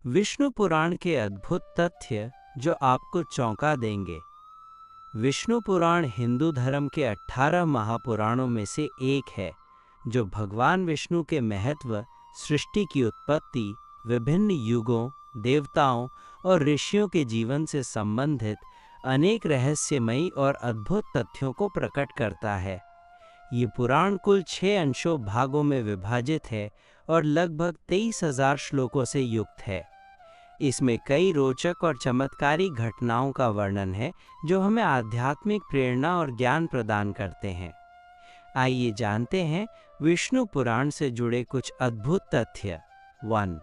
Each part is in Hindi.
विष्णु पुराण के अद्भुत तथ्य जो आपको चौंका देंगे। विष्णु पुराण हिंदू धर्म के 18 महापुराणों में से एक है, जो भगवान विष्णु के महत्व, सृष्टि की उत्पत्ति, विभिन्न युगों, देवताओं और ऋषियों के जीवन से संबंधित अनेक रहस्यमयी और अद्भुत तथ्यों को प्रकट करता है। ये पुराण कुल 6 अंशों भागों में विभाजित है और लगभग 23,000 श्लोकों से युक्त है। इसमें कई रोचक और चमत्कारी घटनाओं का वर्णन है जो हमें आध्यात्मिक प्रेरणा और ज्ञान प्रदान करते हैं। आइए जानते हैं विष्णु पुराण से जुड़े कुछ अद्भुत तथ्य। 1.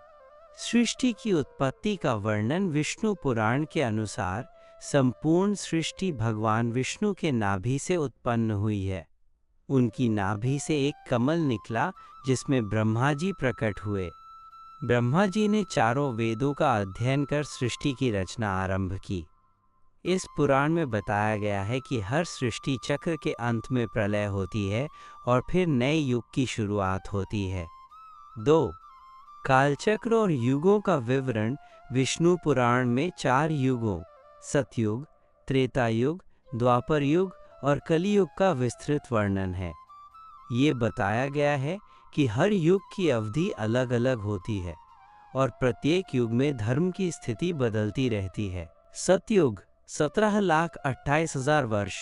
सृष्टि की उत्पत्ति का वर्णन। विष्णु पुराण के अनुसार संपूर्ण सृष्टि भगवान विष्णु के नाभि से उत्पन्न हुई है। उनकी नाभि से एक कमल निकला जिसमें ब्रह्मा जी प्रकट हुए। ब्रह्मा जी ने चारों वेदों का अध्ययन कर सृष्टि की रचना आरंभ की। इस पुराण में बताया गया है कि हर सृष्टि चक्र के अंत में प्रलय होती है और फिर नए युग की शुरुआत होती है। 2. कालचक्र और युगों का विवरण। विष्णु पुराण में 4 युगों सतयुग, त्रेता युग, द्वापर युग और कलियुग का विस्तृत वर्णन है। ये बताया गया है कि हर युग की अवधि अलग अलग होती है और प्रत्येक युग में धर्म की स्थिति बदलती रहती है। सतयुग 17,28,000 वर्ष,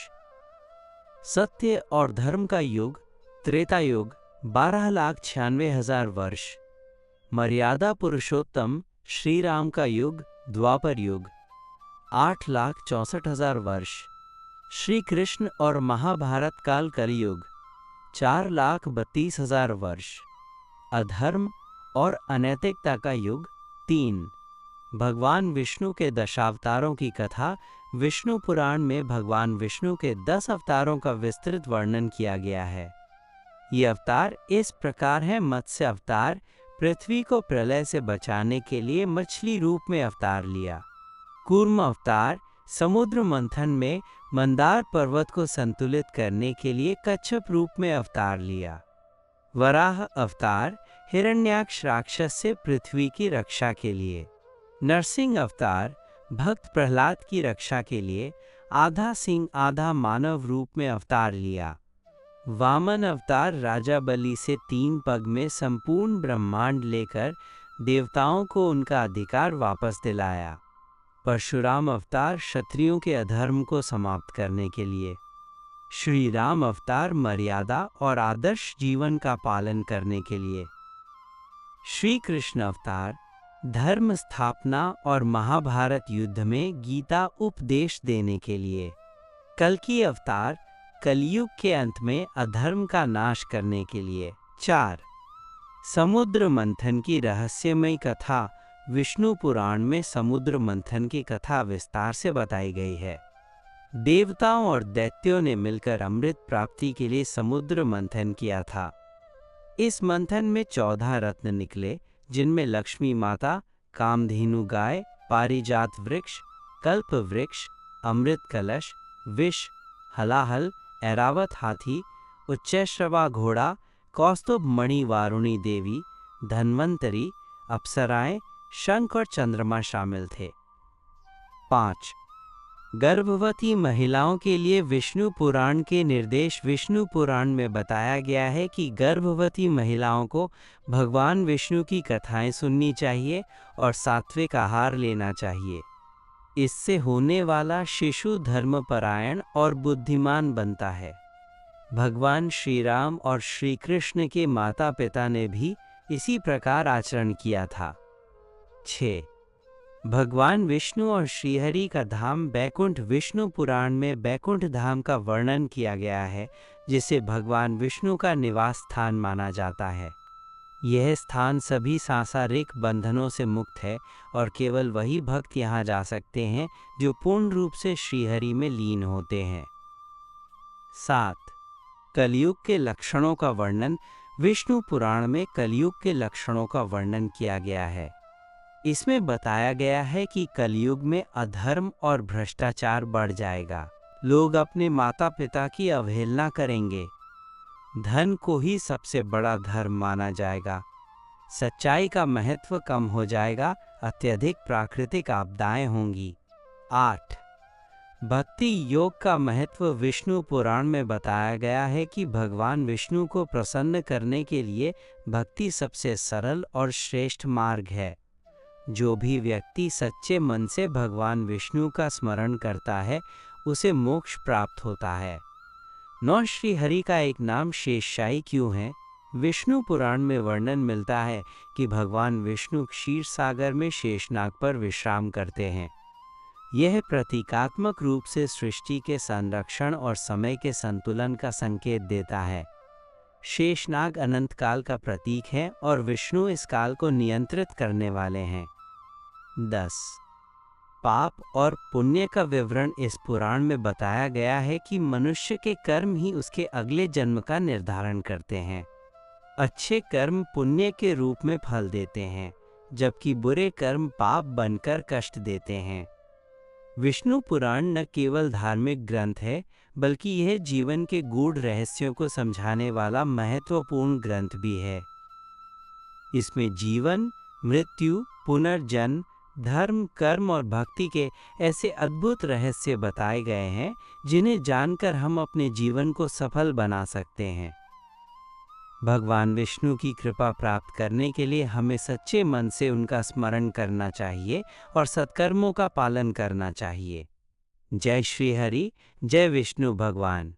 सत्य और धर्म का युग। त्रेता युग 12,96,000 वर्ष, मर्यादा पुरुषोत्तम श्री राम का युग। द्वापर युग 8,64,000 वर्ष, श्री कृष्ण और महाभारत काल कलयुग 4,32,000 वर्ष, अधर्म और अनैतिकता का युग 3। भगवान विष्णु के दशावतारों की कथा। विष्णु पुराण में भगवान विष्णु के 10 अवतारों का विस्तृत वर्णन किया गया है। ये अवतार इस प्रकार हैं: मत्स्य अवतार, पृथ्वी को प्रलय से बचाने के लिए मछली रूप में अवतार लिया। कूर्म अवतार, समुद्र मंथन में मंदार पर्वत को संतुलित करने के लिए कच्छप रूप में अवतार लिया। वराह अवतार, हिरण्याक्ष राक्षस से पृथ्वी की रक्षा के लिए। नरसिंह अवतार, भक्त प्रहलाद की रक्षा के लिए आधा सिंह आधा मानव रूप में अवतार लिया। वामन अवतार, राजा बलि से 3 पग में संपूर्ण ब्रह्मांड लेकर देवताओं को उनका अधिकार वापस दिलाया। परशुराम अवतार, क्षत्रियों के अधर्म को समाप्त करने के लिए। श्री राम अवतार, मर्यादा और आदर्श जीवन का पालन करने के लिए। श्री कृष्ण अवतार, धर्म स्थापना और महाभारत युद्ध में गीता उपदेश देने के लिए। कल्कि अवतार, कलयुग के अंत में अधर्म का नाश करने के लिए। 4. समुद्र मंथन की रहस्यमयी कथा। विष्णु पुराण में समुद्र मंथन की कथा विस्तार से बताई गई है। देवताओं और दैत्यों ने मिलकर अमृत प्राप्ति के लिए समुद्र मंथन किया था। इस मंथन में 14 रत्न निकले, जिनमें लक्ष्मी माता, कामधेनु गाय, पारिजात वृक्ष, कल्प वृक्ष, अमृत कलश, विष, हलाहल, ऐरावत हाथी, उच्चैश्रवा घोड़ा, कौस्तुभ मणि वारुणी देवी, धन्वंतरी, अप्सराएं, शंख और चंद्रमा शामिल थे। 5. गर्भवती महिलाओं के लिए विष्णु पुराण के निर्देश। विष्णु पुराण में बताया गया है कि गर्भवती महिलाओं को भगवान विष्णु की कथाएं सुननी चाहिए और सात्विक आहार लेना चाहिए। इससे होने वाला शिशु धर्मपरायण और बुद्धिमान बनता है। भगवान श्री राम और श्री कृष्ण के माता पिता ने भी इसी प्रकार आचरण किया था। 6. भगवान विष्णु और श्रीहरि का धाम बैकुंठ। विष्णु पुराण में बैकुंठ धाम का वर्णन किया गया है, जिसे भगवान विष्णु का निवास स्थान माना जाता है। यह स्थान सभी सांसारिक बंधनों से मुक्त है और केवल वही भक्त यहाँ जा सकते हैं जो पूर्ण रूप से श्रीहरि में लीन होते हैं। 7. कलयुग के लक्षणों का वर्णन। विष्णु पुराण में कलयुग के लक्षणों का वर्णन किया गया है। इसमें बताया गया है कि कलयुग में अधर्म और भ्रष्टाचार बढ़ जाएगा। लोग अपने माता पिता की अवहेलना करेंगे। धन को ही सबसे बड़ा धर्म माना जाएगा। सच्चाई का महत्व कम हो जाएगा अत्यधिक प्राकृतिक आपदाएं होंगी। 8. भक्ति योग का महत्व विष्णु पुराण में बताया गया है कि भगवान विष्णु को प्रसन्न करने के लिए भक्ति सबसे सरल और श्रेष्ठ मार्ग है। जो भी व्यक्ति सच्चे मन से भगवान विष्णु का स्मरण करता है उसे मोक्ष प्राप्त होता है। 9. श्री हरि का एक नाम शेषशायी क्यों है? विष्णु पुराण में वर्णन मिलता है कि भगवान विष्णु क्षीर सागर में शेषनाग पर विश्राम करते हैं। यह प्रतीकात्मक रूप से सृष्टि के संरक्षण और समय के संतुलन का संकेत देता है। शेषनाग अनंत काल का प्रतीक है और विष्णु इस काल को नियंत्रित करने वाले हैं। 10. पाप और पुण्य का विवरण इस पुराण में बताया गया है कि मनुष्य के कर्म ही उसके अगले जन्म का निर्धारण करते हैं। अच्छे कर्म पुण्य के रूप में फल देते हैं, जबकि बुरे कर्म पाप बनकर कष्ट देते हैं। विष्णु पुराण न केवल धार्मिक ग्रंथ है, बल्कि यह जीवन के गूढ़ रहस्यों को समझाने वाला महत्वपूर्ण ग्रंथ भी है। इसमें जीवन, मृत्यु, पुनर्जन्म, धर्म, कर्म और भक्ति के ऐसे अद्भुत रहस्य बताए गए हैं जिन्हें जानकर हम अपने जीवन को सफल बना सकते हैं। भगवान विष्णु की कृपा प्राप्त करने के लिए हमें सच्चे मन से उनका स्मरण करना चाहिए और सत्कर्मों का पालन करना चाहिए। जय श्री हरि, जय विष्णु भगवान।